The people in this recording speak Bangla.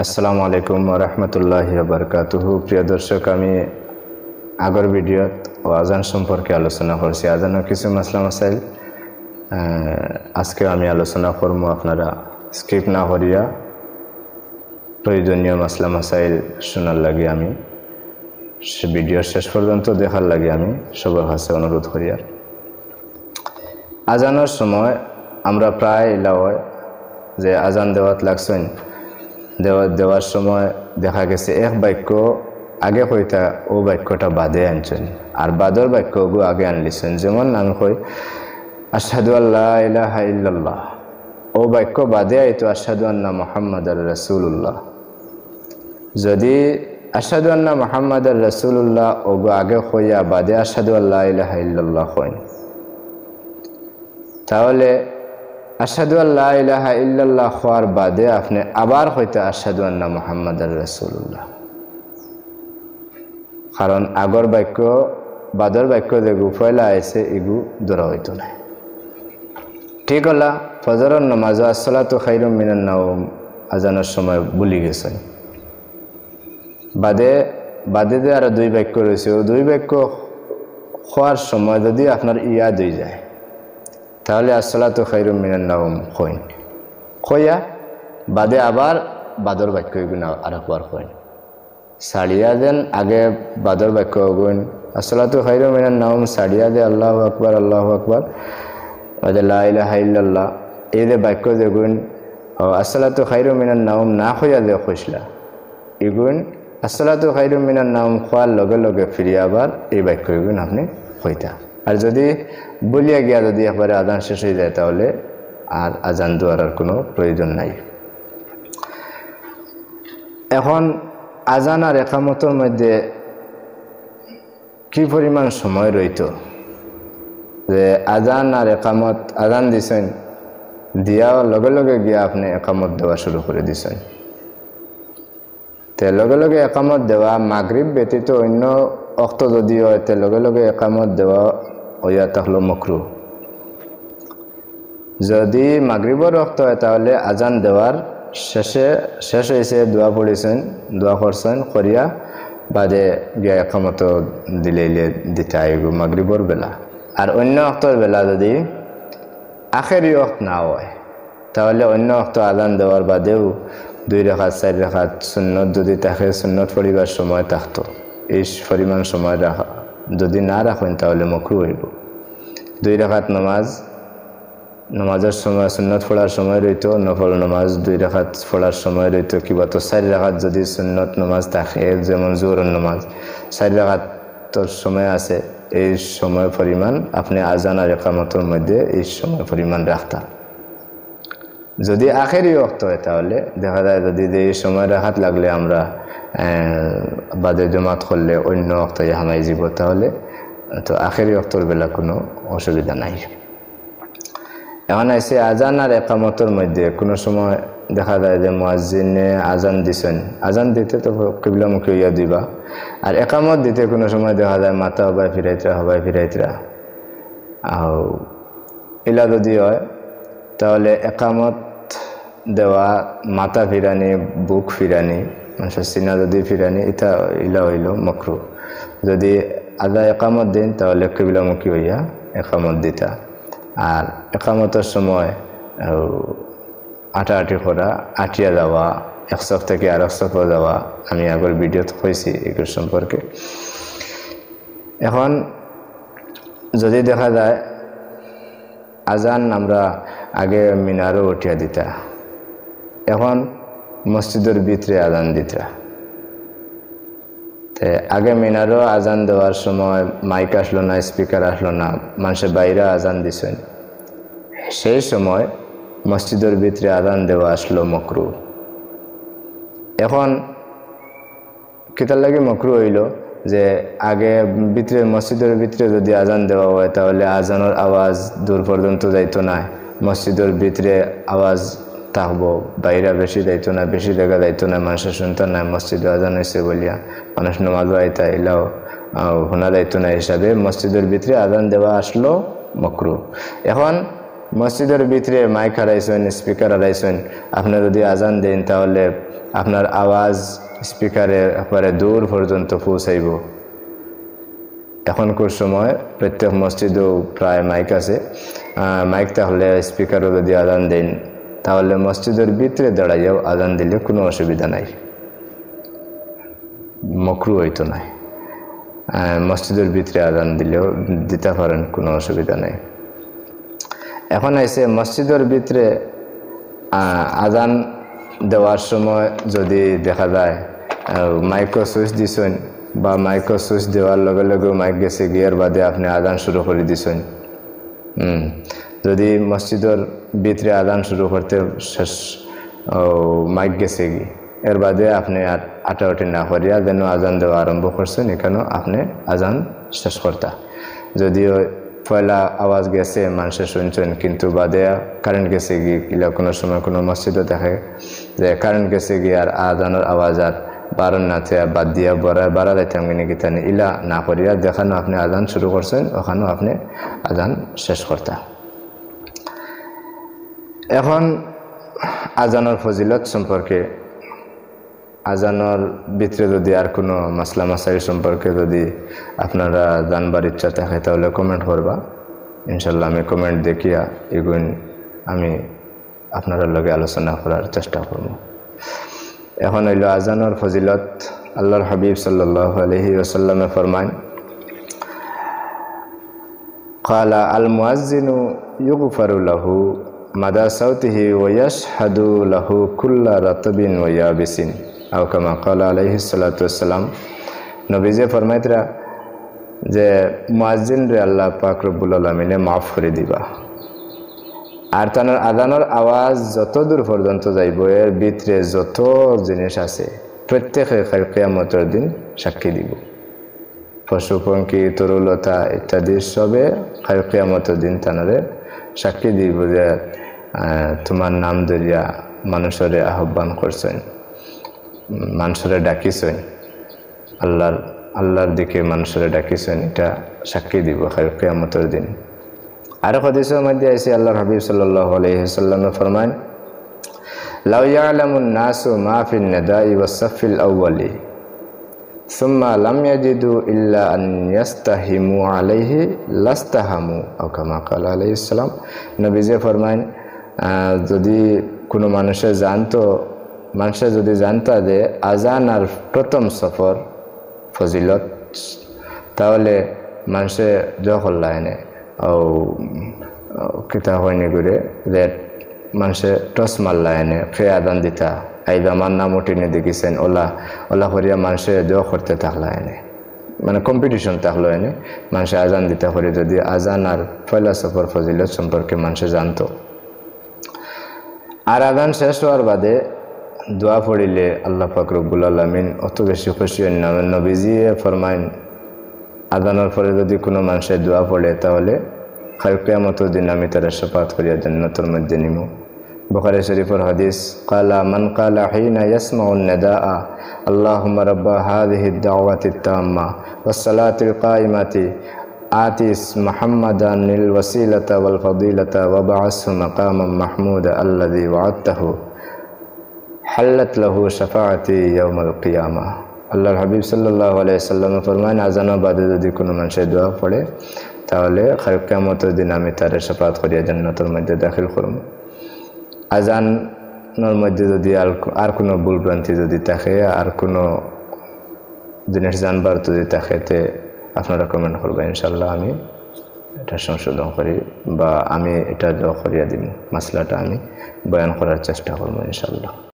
আসসালামু আলাইকুম ওয়া রাহমাতুল্লাহি ওয়া বারাকাতুহু। প্রিয় দর্শক, আমি আগর ভিডিওত আজান সম্পর্কে আলোচনা করছি। আজানের কিছু মাসলা মাসাইল আজকে আমি আলোচনা করব। আপনারা স্কিপ না করিয়া প্রয়োজনীয় মাসলা মাসাইল শোনার লাগে আমি ভিডিওর শেষ পর্যন্ত দেখার লাগে আমি সবার কাছে অনুরোধ করি। আজানের সময় আমরা প্রায় এলাওয় যে আজান দেওয়াত লাগছেন, দেওয়ার সময় দেখা গেছে এক বাক্য আগে কইতা ও বাক্যটা বাদে আনছেন আর বাদর বাক্যগু আগে আনলিছেন। যেমন আমি কই আশহাদু আল্লা ইলাহা ইল্লাল্লাহ, ও বাক্য বাদে আইতো আশহাদু আন্না মুহাম্মাদার রাসূলুল্লাহ। যদি আশহাদু আন্না মুহাম্মাদার রাসূলুল্লাহ ওগু আগে কইয়া বাদে আশহাদু আল্লা ইলাহা ইল্লাল্লাহ কইন, তাহলে আশহাদু আল্লা ইলাহা ইল্লাল্লাহ হওয়ার বাদে আপনি আবার হইতে আশহাদু আন্না মুহাম্মাদার রাসূলুল্লাহ। কারণ আগর বাক্য বাদর বাক্য যেগু পয়লা আইছে এগু ধরা হইতো না। ঠিক হলা ফজরের নামাজ আসসালাতু খায়রুম মিনান নাওম আজানের সময় ভুলি গেছেন, বাদে যে আরো দুই বাক্য রয়েছে, ও দুই বাক্য হওয়ার সময় যদি আপনার ইয়াদ হয়ে যায় তাহলে আসসালাতু খায়রুম মিনান নাওম কইন, কইয়া বাদে আবার বাদর বাক্য এগুলো আরেকবার কইন। সাড়িয়া দেন আগে বাদর বাক্য গুণ আসসালাতু খায়রুম মিনান নাওম, সাড়িয়া দে আল্লাহু আকবার আল্লাহু আকবার বাদে লা ইলাহা ইল্লাল্লাহ। এই যে বাক্য যে গুণ আসসালাতু খায়রুম মিনান নাওম না কইয়া যে কইসলা এগুণ আসসালাতু খায়রুম মিনান নাওম খোয়ার লগে লগে ফিরিয়ে আবার এই বাক্য এগুণ আপনি কইতা। আর যদি বলিয়া গিয়া যদি একবারে আজান শেষ হয়ে যায় তাহলে আর আজান দেওয়ার কোনো প্রয়োজন নাই। এখন আজান আর একামতের মধ্যে কি পরিমাণ সময় রইত, যে আজান আর একামত আজান দিছেন দিয়া লগে লগে গিয়া আপনি একামত দেওয়া শুরু করে দিছেন, তে লগে লগে একামত দেওয়া মাগরিব ব্যতীত অন্য অক্ত যদি হয় তে লগে লগে একামত দেওয়া হইয়া থাকলো মকরু। যদি মাগরিবর অক্ত হয় তাহলে আজান দেওয়ার শেষ হয়েছে দোয়া পড়েছেন, দোয়া করছেন করিয়া বাদে গিয়া একামত দিলে দিতে আইব মাগরিবর বেলা। আর অন্য অক্তর বেলা যদি আখেরি অক্ত না হয় তাহলে অন্য অক্ত আজান দেওয়ার বাদেও 2 রাকাত 4 রাকাত সুন্নত যদি তাকে সুন্নত পড়িবার সময় থাকতো, এই পরিমাণ সময় রাখা যদি না রাখেন তাহলে মকরু হইব। 2 রাকাত নামাজের সময় সুন্নত পড়ার সময় রইতো, নফল নামাজ 2 রাকাত পড়ার সময় রইতো, কিবা তো 4 রাকাত যদি সুন্নত নামাজ থাকে যেমন জোহরের নামাজ 4 রাকাতর সময় আছে, এই সময় পরিমাণ আপনি আজান আর ইকামতের মধ্যে এই সময় পরিমাণ রাখতা। যদি আখেরি ওয়াক্ত হয় তাহলে দেখা যায় যদি এই সময় রাখাত লাগলে আমরা বাদে জমাত করলে অন্য ওয়াক্তে হামাই যাব, তাহলে তো আখেরি ওয়াক্তর বেলা কোনো অসুবিধা নাই। এখন আছে আজান আর একামতের মধ্যে কোনো সময় দেখা যায় যে মুয়াজ্জিনে আজান দিছেন, আজান দিতে তো কিবলামুখী হইয়া দিবা, আর একামত দিতে কোনো সময় দেখা যায় মাথা হবাই ফিরাইতরা আর ইলা যদি হয় তাহলে একামত দেওয়া মাথা ফিরানি বুক ফিরানি মানুষের সিনা যদি ফিরানি এটা ইলা হইল মকরু। যদি আদা একামত দিন তাহলে কিবলামুখী হইয়া একামত দিতা। আর একামতের সময় আটাআটি করা, আটিয়া যাওয়া, এক সফ থেকে আর এক সফে যাওয়া আমি আগের ভিডিওত কইছি এগুলোর সম্পর্কে। এখন যদি দেখা যায় আজান আমরা আগে মিনারও উঠিয়া দিতা, এখন মসজিদের ভিতরে আজান দিতা। আগে মিনারও আজান দেওয়ার সময় মাইক আসলো না, স্পিকার আসলো না, মানুষের বাইরে আজান দিছেন, সেই সময় মসজিদের ভিতরে আজান দেওয়া আসলো মকরু। এখন কিতার লাগে মকরু হইল যে আগে ভিতরে মসজিদের ভিতরে যদি আজান দেওয়া হয় তাহলে আজানের আওয়াজ দূর পর্যন্ত যাইতো না, মসজিদের ভিতরে আওয়াজ থাকবো, বাইরে বেশি যাইতো না, বেশি জায়গা যাইতো না, মানুষের শুনতো না মসজিদে আজান হয়েছে বলিয়া মানুষ নামাজও আইতা এলাও শোনা যাইতো না, হিসাবে মসজিদের ভিতরে আজান দেওয়া আসলো মকরু। এখন মসজিদের ভিতরে মাইক হারাইছেন, স্পিকার হারাইছেন, আপনি যদি আজান দেন তাহলে আপনার আওয়াজ স্পিকারে একবারে দূর পর্যন্ত পৌঁছাইব। এখনকার সময় প্রত্যেক মসজিদেও প্রায় মাইক আছে। মাইক তাহলে স্পিকারও যদি আজান দেন তাহলে মসজিদের ভিতরে দাঁড়াইয়াও আজান দিলে কোনো অসুবিধা নাই, মকরু হইতো নাই। মসজিদের ভিতরে আজান দিলেও দিতে পারেন, কোনো অসুবিধা নেই। এখন আইসে মসজিদের ভিতরে আজান দেওয়ার সময় যদি দেখা যায় মাইক্রো সুইচ দিছেন বা মাইক্রো সুইচ দেওয়ার লগে লগে মাইক গেছে গিয়ার বাদে আপনি আজান শুরু করে দিছেন, যদি মসজিদের ভিতরে আজান শুরু করতে শেষ মাইক গেছে গিয়ে এর বাদে আপনি আর আটাউটি না করিয়া যেন আজান দেওয়া আরম্ভ করছেন, এখানেও আপনি আজান শেষ করতা। যদিও পয়লা আওয়াজ গেছে মানুষের শুনছেন, কিন্তু বাদে কারেন্ট গেছে গিয়ে কিলা কোনো সময় কোনো মসজিদও দেখে যে কারেন্ট গেছে গিয়ে আর আজানের আওয়াজ আর বারণ না থেকে বাদ দিয়া বাড়া যাইতাম কিনে গীতানি ইলা না করিয়া দেখানো আপনি আজান শুরু করছেন, ওখানেও আপনি আজান শেষ করতা। এখন আজানের ফজিলত সম্পর্কে, আজানের ভিতরে যদি আর কোনো মাসলা মাসাইল সম্পর্কে যদি আপনারা জানবার ইচ্ছা থাকে তাহলে কমেন্ট করবা, ইনশাল্লাহ আমি কমেন্ট দেখিয়া এগুন আমি আপনারা লগে আলোচনা করার চেষ্টা করব। এখন হইল আজানের ফজিলত। আল্লাহর হাবিব সাল্লাল্লাহু আলাইহি ওয়াসাল্লামে ফরমান, ক্বালা আল মুয়াজ্জিনু ইউগফারু লাহু মাদা সাউতিহি ওয়া ইয়াশহাদু লাহু কুল্লা রাতবিন ওয়া ইয়াবিসিন আও কামা ক্বালা আলাইহিস সালাতু ওয়াসসালাম। নবীজি ফরমাইতরা যে মুয়াজ্জিন রে আল্লাহ পাক রব্বুল আলামিনে মাফ করে দিবা, আর তার আজানের আওয়াজ যত দূর পর্যন্ত যাইব এর ভিতরে যত জিনিস আছে প্রত্যেকে কিয়ামতের দিন সাক্ষী দিব। পশু পঙ্খী তরুলতা ইত্যাদি সবে কিয়ামতের দিন তানারে সাক্ষী দিব যে তোমার নাম ধরিয়া মানুষরে আহ্বান করছেন, মানুষরে ডাকিছেন, আল্লাহর দিকে মানুষরে ডাকিছেন, এটা সাক্ষী দিব কিয়ামতের দিন। আর হাদিসের মধ্যে আছে আল্লাহর হাবিব সাল্লাল্লাহু আলাইহি ওয়াসাল্লাম ফরমান, লাউ ইয়ালামুন নাসু মা ফিন নিদাই ওয়াস সাফিল আউয়ালি সুম্মা লাম ইয়াজিদু ইল্লা আন ইয়াস্তাহিমু আলাইহি লাস্তাহামু আও কামা ক্বালা আলাইহিস সালাম। নবীজি ফরমান, যদি কোনো মানুষে যদি জানতা যে আজান আর প্রথম সফর ফজিলত, তাহলে মানুষে যখন লাইনে কিতা হয়নি করে যে মানুষে টস মারলা এনে ফে আদান দিতা আইবা আমার নাম উঠিনে দেখিছেন ওলা করিয়া মানুষে জ করতে থাকলা এনে, মানে কম্পিটিশন থাকলো এনে মানুষে আজান দিতে করে। যদি আজান আর পয়লা সফর ফজিলত সম্পর্কে মানুষে জানতো, আর আজান শেষ হওয়ার বাদে দোয়া পড়িলে আল্লাহ পাক রব্বুল আলামিন অত বেশি খুশি হন না। নবীজি ফরমাইন, আজানের পরে যদি কোনো মানুষের দোয়া পড়ে তাহলে কিয়ামতের দিন আমি তার শাফাত করিয়া জান্নাতের মধ্যে নিমু। বুখারী শরীফের হাদিস, ক্বালা মান ক্বালা হিনা ইয়াসমাউন নিদাআ আল্লাহুম্মা রাব্বা হাযিহি দাওয়াতি তাম্মা ওয়াস সালাতিল কাইমাতি আতিস মুহাম্মাদানিল ওয়াসিলাতা ওয়াল ফাদিলাতা ওয়া বা'আসহু মাকামান মাহমুদা আল্লাযী ওয়া'আদতাহু হাল্লাত লাহু শাফাআতি ইয়াউমাল কিয়ামাহ। আল্লাহর হাবিব সাল্লাল্লাহু আলাইহি ওয়াসাল্লাম ফরমান, আজানের বাদে যদি কোনো মানুষের দোয়া পড়ে তাহলে কিয়ামতের দিন আমি তার শাফাত করিয়া জান্নাতের মধ্যে দাখিল করব। আজানের মধ্যে যদি আর কোনো ভুল ভ্রান্তি যদি থাকে, আর কোনো জিনিস জানবার যদি থাকে, তে আপনারা কমেন্ট করবেন, ইনশাল্লাহ আমি এটা সংশোধন করি বা আমি এটা করিয়া দিব, মাসলাটা আমি বয়ান করার চেষ্টা করবো ইনশাল্লাহ।